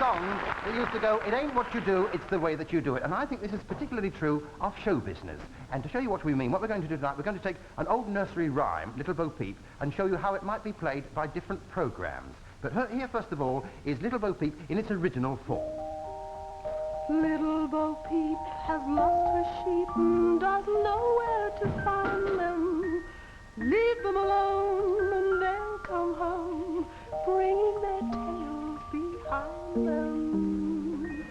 song that used to go, it ain't what you do, it's the way that you do it. And I think this is particularly true of show business. And to show you what we mean, what we're going to do tonight, we're going to take an old nursery rhyme, Little Bo Peep, and show you how it might be played by different programs. But here, first of all, is Little Bo Peep in its original form. Little Bo Peep has lost her sheep and doesn't know where to find them. Leave them alone and they'll come home, bringing their tails behind them.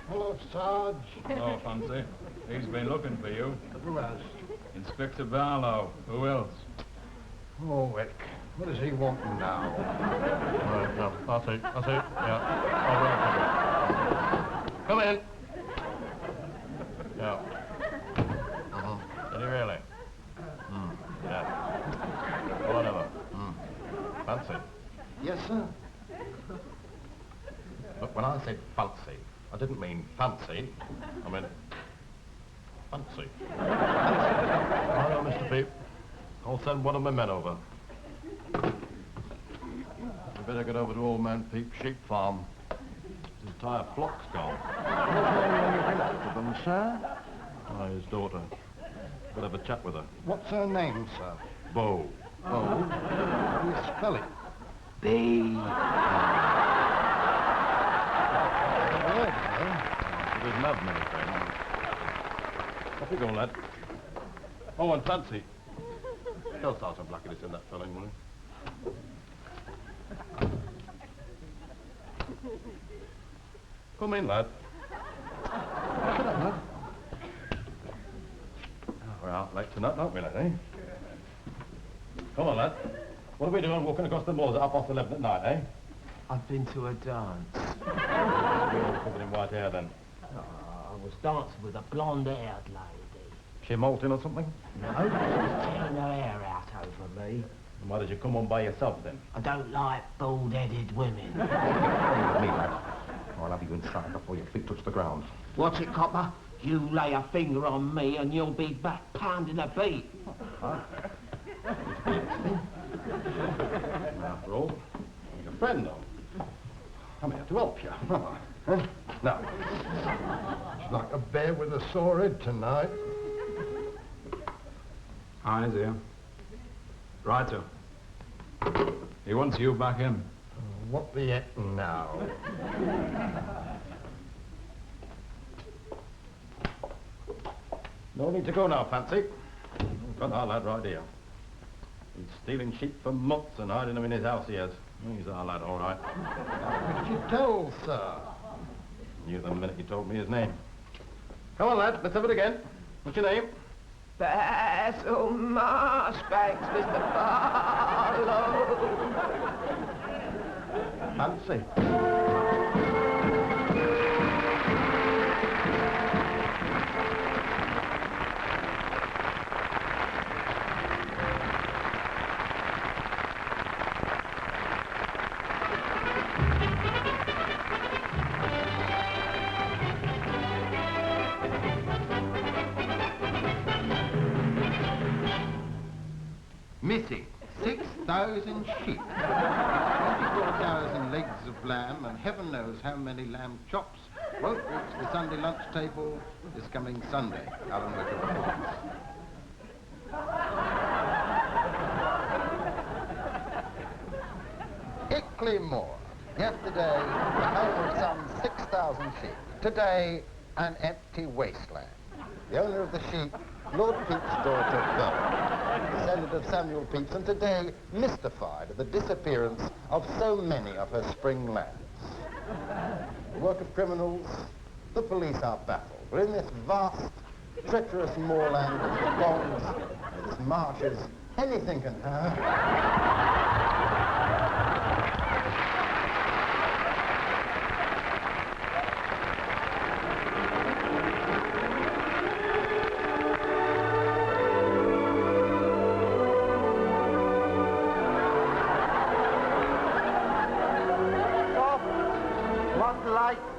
Hello, Sarge. Hello, Fancy. He's been looking for you. Who has? Inspector Barlow. Who else? Oh, Wick. What does he want now? Right, no, that's it. Yeah. Come in. Yeah. Did he really? Yeah. Whatever. Fancy. Yes, sir. Look, when I said fancy, I didn't mean fancy. I meant fancy. Right on, Mr. Peep. I'll send one of my men over. You better get over to Old Man Peep's sheep farm. His entire flock's gone. To them, sir? His daughter. Better have a chat with her. What's her name, sir? Bo. Oh, how do you spell it? B. Word, He doesn't have many friends. Off you go, lad. Oh, and Fancy. Tell Sergeant Blackett to send that fellow in, will you? Come in, lad. Shut up, lad. We're out late tonight, aren't we, lad, eh? Come on, lad. What are we doing walking across the moors at 11:30 at night, eh? I've been to a dance. We're all covered in white hair, then. I was dancing with a blonde-haired lady. She molting or something? No, she was tearing her hair out over me. And why did you come on by yourself, then? I don't like bald-headed women. Me, lad. I'll have you inside before your feet touch the ground. What's it, copper? You lay a finger on me and you'll be back pounding a beat. After all, I'm your friend, though. I'm here to help you. Now, It's like a bear with a sore head tonight. Eyes here. Right, sir. He wants you back in. What the heck now? no need to go now, Fancy. We've got our lad right here. He's stealing sheep for months and hiding them in his house, he has. He's our lad, all right. What did you tell, sir? Knew the minute you told me his name. Come on, lad, let's have it again. What's your name? Basil Marchbanks, Mr. Barlow. Fancy. Missing 6,000 sheep, 24,000 legs of lamb, and heaven knows how many lamb chops won't reach the Sunday lunch table this coming Sunday. Alan Wicker reports. Ickley Moor. Yesterday, the home of some 6,000 sheep. Today, an empty wasteland. The owner of the sheep, Lord Peep's daughter, Belle, descendant of Samuel Pepys, and today mystified at the disappearance of so many of her spring lambs. The work of criminals, the police are baffled. But in this vast, treacherous moorland with the bogs, with its marshes, anything can happen.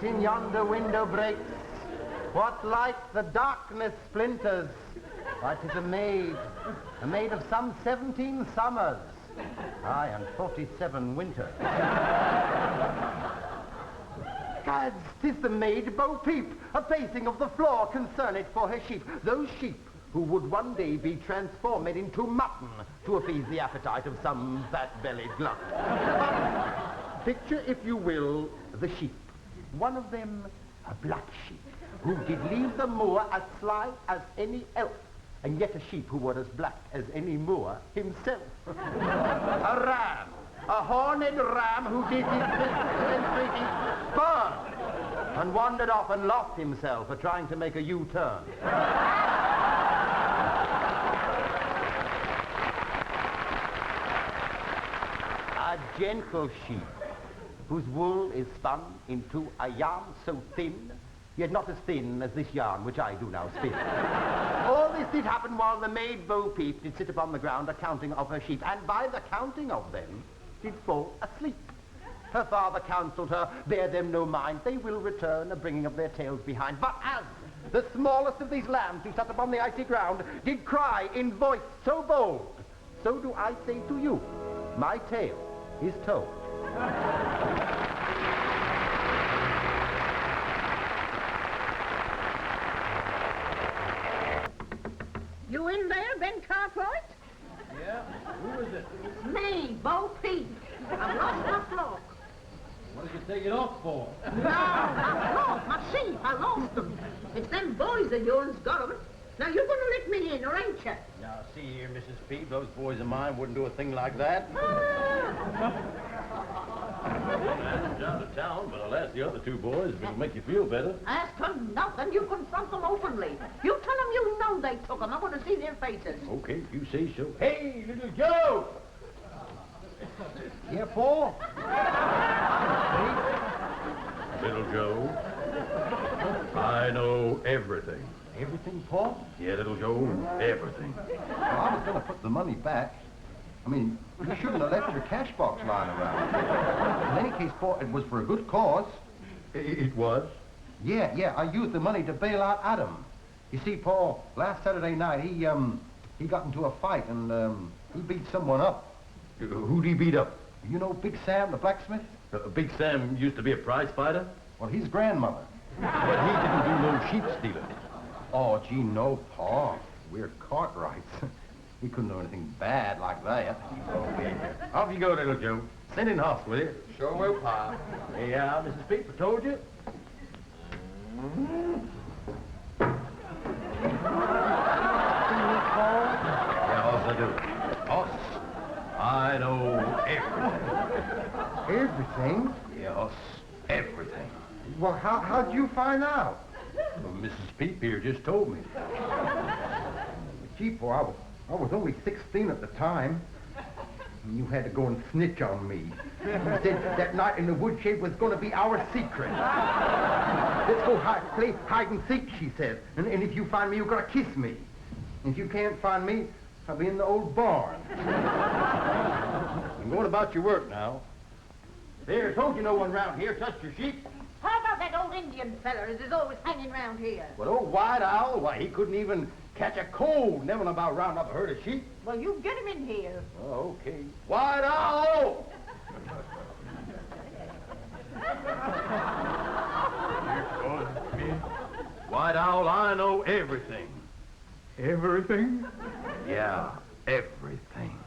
in yonder window breaks? What light the darkness splinters? Why, 'tis a maid of some 17 summers, aye, and 47 winters. Gads, 'tis the maid Bo Peep, a pacing of the floor, concerned for her sheep, those sheep who would one day be transformed into mutton to appease the appetite of some fat-bellied glutton. Picture, if you will, the sheep. One of them, a black sheep, who did leave the moor as sly as any elf, and yet a sheep who was as black as any moor himself. A ram, a horned ram who did his business entreaty burn, and wandered off and lost himself for trying to make a U-turn. A gentle sheep, whose wool is spun into a yarn so thin, yet not as thin as this yarn which I do now spin. All this did happen while the maid Bo Peep did sit upon the ground a-counting of her sheep, and by the counting of them did fall asleep. Her father counselled her, bear them no mind, they will return, a-bringing of their tails behind. But as the smallest of these lambs who sat upon the icy ground did cry in voice so bold, so do I say to you, my tale is told. You in there, Ben Cartwright? Yeah? Who is it? It's me, Bo Peep. I've lost my flock. What did you take it off for? No, my flock, my sheep, I lost them. It's them boys of yours got 'em. Now, you're going to let me in, or ain't you? Now, see here, Mrs. Peep, those boys of mine wouldn't do a thing like that. Down to town, but I'll ask the other 2 boys if it'll make you feel better. Ask them nothing. You confront them openly. You tell them you know they took 'em. I want to see their faces. Okay, you say so. Hey, little Joe! Yeah, Paul? Little Joe, I know everything. Everything, Paul? Yeah, little Joe, everything. Well, I was going to put the money back. I mean, you shouldn't have left the cash box lying around. In any case, Paul, it was for a good cause. It was? Yeah, I used the money to bail out Adam. You see, Paul, last Saturday night, he got into a fight and, he beat someone up. Who'd he beat up? You know Big Sam, the blacksmith? Big Sam used to be a prize fighter, Well, his grandmother. but he didn't do no sheep stealing. Oh, gee, no, Paul. We're Cartwrights. We couldn't do anything bad like that. Okay. Off you go, little Joe. Send in Hoss, will you? Sure will, Pa. Hey, Mrs. Peep, I told you. Yeah, Hoss, I do. Hoss, I know everything. Everything? Yeah, Hoss, everything. Well, how'd you find out? Well, Mrs. Peep here just told me. Gee, Paul, I was only 16 at the time. And you had to go and snitch on me. You said that night in the woodshed was going to be our secret. Let's go play hide and seek, she said. And if you find me, you're going to kiss me. And if you can't find me, I'll be in the old barn. I'm going about your work now. There, told you no one round here touched your sheep. How about that old Indian feller that is always hanging round here? But old White Owl, why, he couldn't even catch a cold, never about round up a herd of sheep. Well, you get him in here. Oh, okay. White Owl! White Owl, I know everything. Everything? Yeah, everything.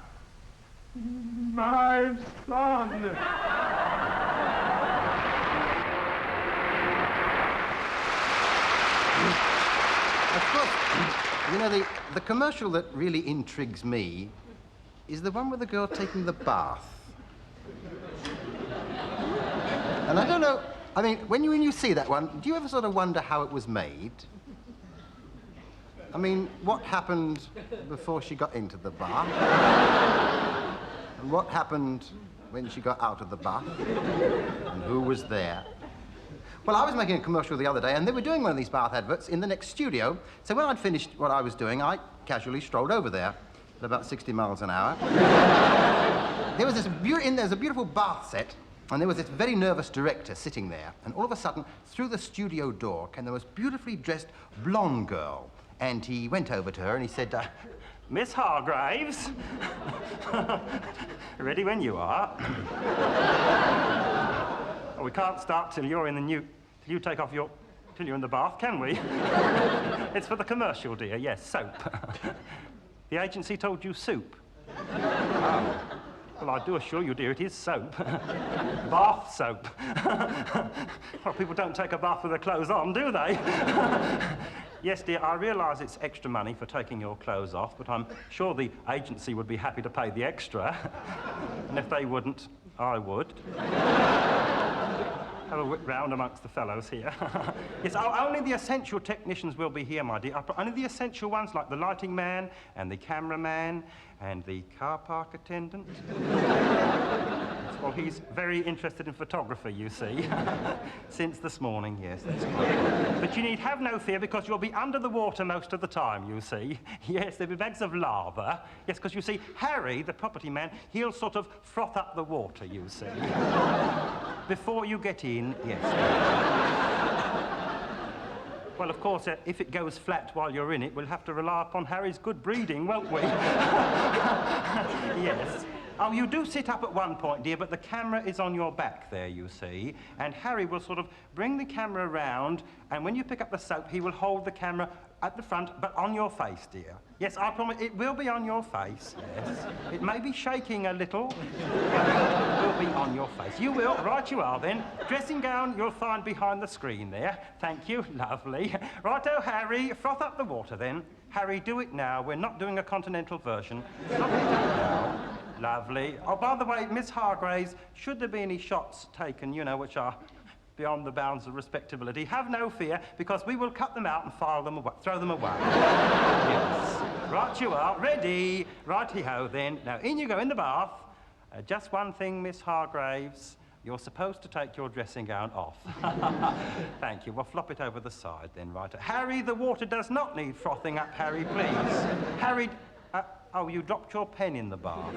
My son! Of course, you know, the commercial that really intrigues me is the one with the girl taking the bath. And I don't know, I mean, when you see that one, do you ever sort of wonder how it was made? I mean, what happened before she got into the bath? And what happened when she got out of the bath? And who was there? Well, I was making a commercial the other day, and they were doing one of these bath adverts in the next studio. So when I'd finished what I was doing, I casually strolled over there at about 60 miles an hour. There's a beautiful bath set, And there was this very nervous director sitting there, and all of a sudden, through the studio door came the most beautifully dressed blonde girl. And he went over to her and he said, Miss Hargraves, ready when you are. Oh, we can't start till you're in the new... Till you take off your... Till you're in the bath, can we? It's for the commercial, dear. Yes, soap. The agency told you soup. Oh. Well, I do assure you, dear, it is soap. Bath soap. Well, people don't take a bath with their clothes on, do they? Yes, dear, I realise it's extra money for taking your clothes off, but I'm sure the agency would be happy to pay the extra. And if they wouldn't, I would. Have a whip round amongst the fellows here. Yes, only the essential technicians will be here, my dear. Only the essential ones, like the lighting man and the cameraman and the car park attendant. Well, he's very interested in photography, you see. Since this morning, yes, that's right. But you need have no fear, because you'll be under the water most of the time, you see. Yes, there'll be bags of lava. Yes, because you see, Harry, the property man, he'll sort of froth up the water, you see. Before you get in, yes. Well, of course, if it goes flat while you're in it, we'll have to rely upon Harry's good breeding, won't we? Yes. Oh, you do sit up at one point, dear, but the camera is on your back there, you see, and Harry will sort of bring the camera round, and when you pick up the soap, he will hold the camera at the front, but on your face, dear. Yes, I promise, it will be on your face, yes. It may be shaking a little, it will be on your face. You will, right you are then. Dressing gown you'll find behind the screen there. Thank you, lovely. Righto, Harry, froth up the water then. Harry, do it now. We're not doing a continental version. Froth it up now. Lovely. Oh, by the way, Miss Hargraves, should there be any shots taken, you know, which are beyond the bounds of respectability, have no fear, because we will cut them out and file them away, throw them away. Yes. Right you are. Ready. Righty-ho then. Now, in you go in the bath. Just one thing, Miss Hargraves. You're supposed to take your dressing gown off. Thank you. Well, flop it over the side then, right? Harry, the water does not need frothing up, Harry, please. Harry... oh, you dropped your pen in the bath.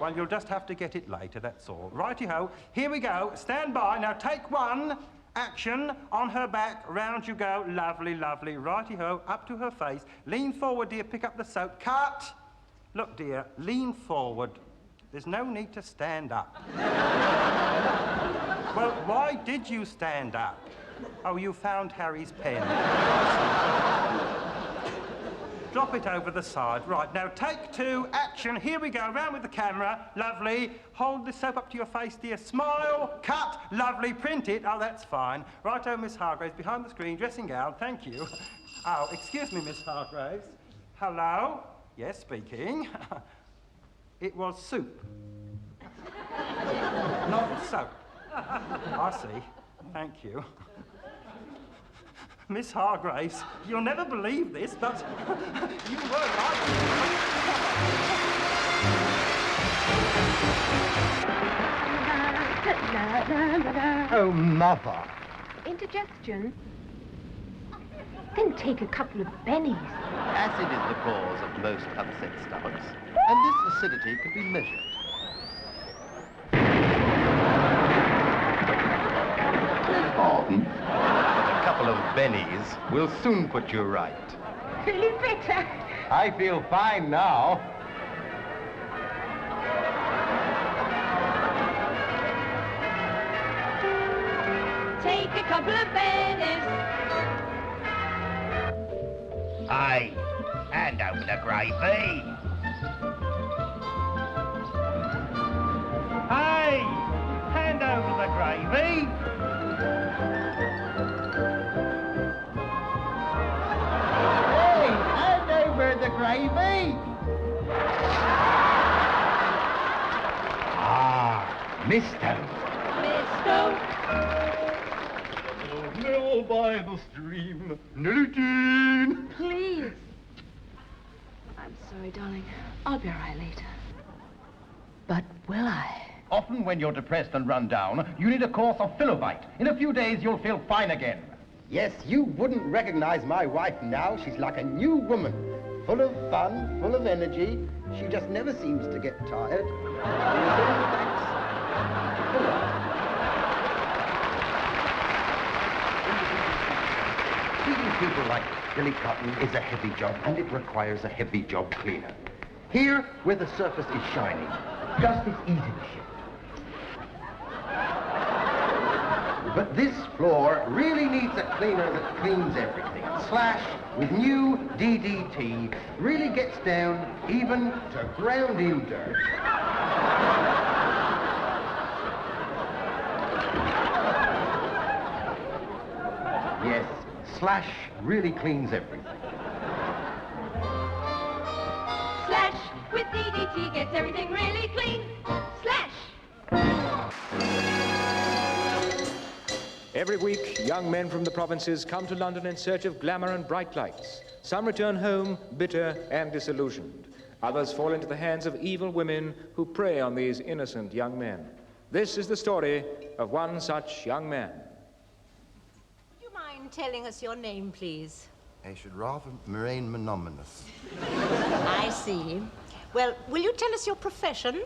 Well, you'll just have to get it later, that's all. Righty-ho, here we go. Stand by. Now, take one. Action. On her back. Round you go. Lovely, lovely. Righty-ho, up to her face. Lean forward, dear. Pick up the soap. Cut. Look, dear, lean forward. There's no need to stand up. Well, why did you stand up? Oh, you found Harry's pen. Drop it over the side. Right, now take two, action. Here we go, round with the camera. Lovely. Hold the soap up to your face, dear. Smile, cut, lovely, print it. Oh, that's fine. Righto, Miss Hargraves, behind the screen, dressing gown, thank you. Oh, excuse me, Miss Hargraves. Hello? Yes, speaking. It was soup. Not soap. I see. Thank you. Miss Hargraves, you'll never believe this, but you were right. Oh, Mother. Indigestion? Then take a couple of bennies. Acid is the cause of most upset stomachs, and this acidity can be measured. Pardon? But a couple of bennies will soon put you right. Feeling better? I feel fine now. Take a couple of bennies. Aye, hand over the gravy. Hey! Hand over the gravy. Hey, hand over the gravy. Ah, Mister. Nell by the stream, Nellie Jean. Please. I'm sorry, darling. I'll be all right later. But will I? Often when you're depressed and run down, you need a course of Philovite. In a few days, you'll feel fine again. Yes, you wouldn't recognize my wife now. She's like a new woman. Full of fun, full of energy. She just never seems to get tired. Feeding people like Billy Cotton is a heavy job, and it requires a heavy job cleaner. Here, where the surface is shiny, dust is easy to shift. But this floor really needs a cleaner that cleans everything. Slash, with new DDT, really gets down even to ground-in dirt. Yes, Slash really cleans everything. Slash with DDT gets everything really clean. Slash! Every week, young men from the provinces come to London in search of glamour and bright lights. Some return home bitter and disillusioned. Others fall into the hands of evil women who prey on these innocent young men. This is the story of one such young man. Would you mind telling us your name, please? I should rather remain monotonous. I see. Well, will you tell us your profession?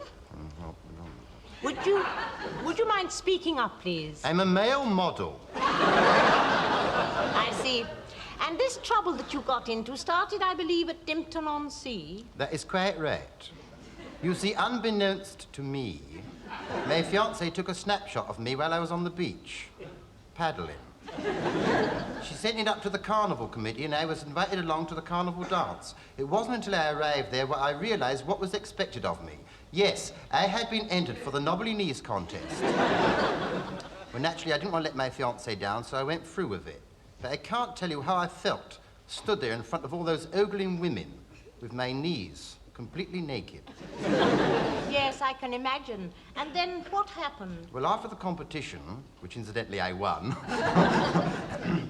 Would you mind speaking up, please? I'm a male model. I see. And this trouble that you got into started, I believe, at Dimpton-on-Sea? That is quite right. You see, unbeknownst to me, my fiancée took a snapshot of me while I was on the beach, paddling. She sent it up to the carnival committee, and I was invited along to the carnival dance. It wasn't until I arrived there where I realized what was expected of me. Yes, I had been entered for the Knobbly Knees contest. Well, naturally, I didn't want to let my fiancée down, so I went through with it. But I can't tell you how I felt, stood there in front of all those ogling women, with my knees completely naked. Yes, I can imagine. And then what happened? Well, after the competition, which incidentally I won,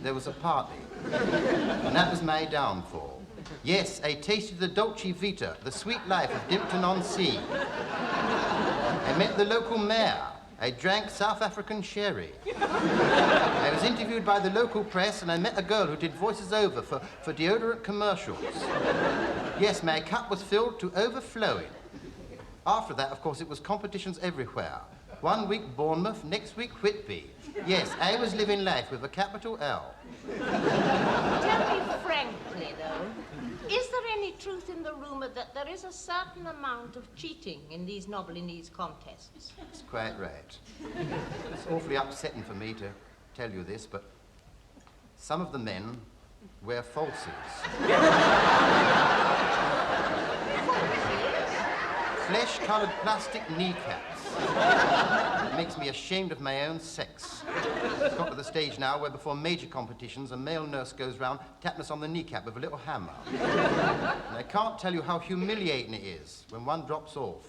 there was a party. And that was my downfall. Yes, I tasted the Dolce Vita, the sweet life of Dimpton-on-Sea. I met the local mayor. I drank South African sherry. I was interviewed by the local press, and I met a girl who did voices over for deodorant commercials. Yes, my cup was filled to overflowing. After that, of course, it was competitions everywhere. One week Bournemouth, next week Whitby. Yes, I was living life with a capital L. Tell me frankly, though, is there any truth in the rumor that there is a certain amount of cheating in these Knobbly Knees contests? That's quite right. It's awfully upsetting for me to tell you this, but some of the men wear falsies. Flesh-coloured plastic kneecaps. It makes me ashamed of my own sex. It's got to the stage now where before major competitions, a male nurse goes round tapping us on the kneecap with a little hammer. And I can't tell you how humiliating it is when one drops off.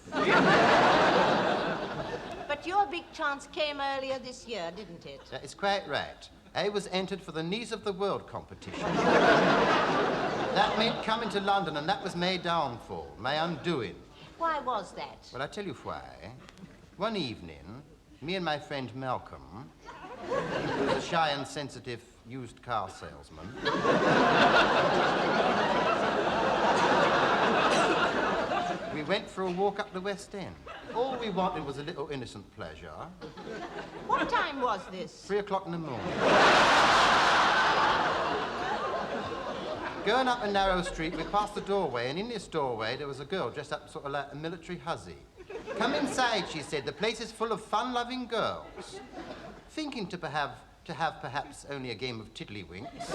But your big chance came earlier this year, didn't it? That is quite right. I was entered for the Knees of the World competition. That meant coming to London, and that was my downfall, my undoing. Why was that? Well, I'll tell you why. One evening, me and my friend Malcolm, who was a shy and sensitive used car salesman, we went for a walk up the West End. All we wanted was a little innocent pleasure. What time was this? 3 o'clock in the morning. Going up a narrow street, we passed the doorway, and in this doorway there was a girl dressed up sort of like a military hussy. Come inside, she said. The place is full of fun-loving girls. Thinking to have perhaps only a game of tiddlywinks,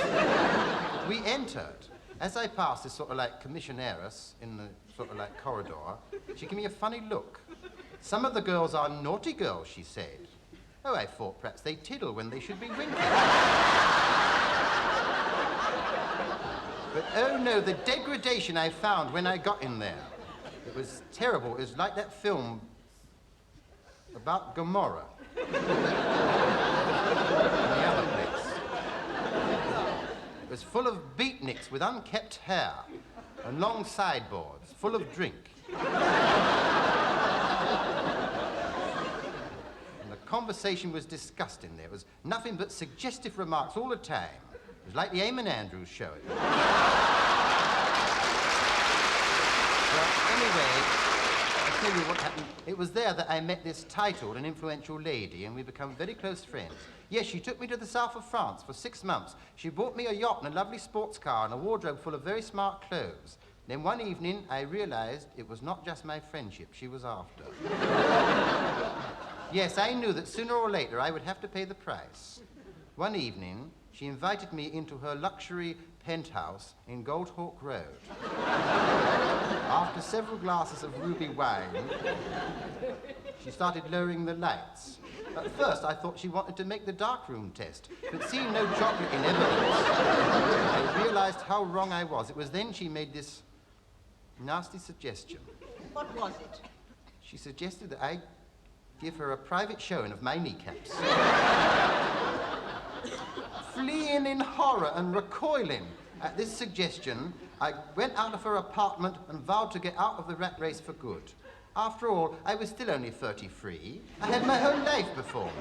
we entered. As I passed this sort of like commissionairess in the sort of like corridor, she gave me a funny look. Some of the girls are naughty girls, she said. Oh, I thought perhaps they tiddle when they should be winking. But oh no, the degradation I found when I got in there. It was terrible. It was like that film about Gomorrah. In the other place. It was full of beatniks with unkept hair and long sideboards, full of drink. And the conversation was disgusting there. It was nothing but suggestive remarks all the time. It was like the Eamon Andrews show. Well, anyway, as tell you what happened. It was there that I met this titled and influential lady, and we become very close friends. Yes, she took me to the south of France for 6 months. She bought me a yacht and a lovely sports car and a wardrobe full of very smart clothes. Then one evening, I realized it was not just my friendship she was after. Yes, I knew that sooner or later I would have to pay the price. One evening, she invited me into her luxury penthouse in Goldhawk Road. After several glasses of ruby wine, she started lowering the lights. At first, I thought she wanted to make the darkroom test, but seeing no chocolate in evidence, I realized how wrong I was. It was then she made this nasty suggestion. What was it? She suggested that I give her a private showing of my kneecaps. Fleeing in horror and recoiling at this suggestion, I went out of her apartment and vowed to get out of the rat race for good. After all, I was still only 33. I had my whole life before me.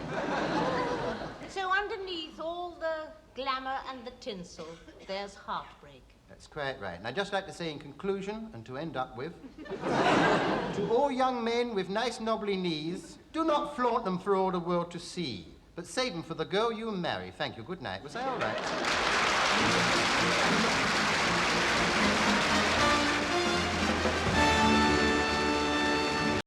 So underneath all the glamour and the tinsel, there's heartbreak. That's quite right. And I'd just like to say in conclusion, and to end up with, to all young men with nice knobbly knees, do not flaunt them for all the world to see, but save them for the girl you marry. Thank you. Good night. Was I all right?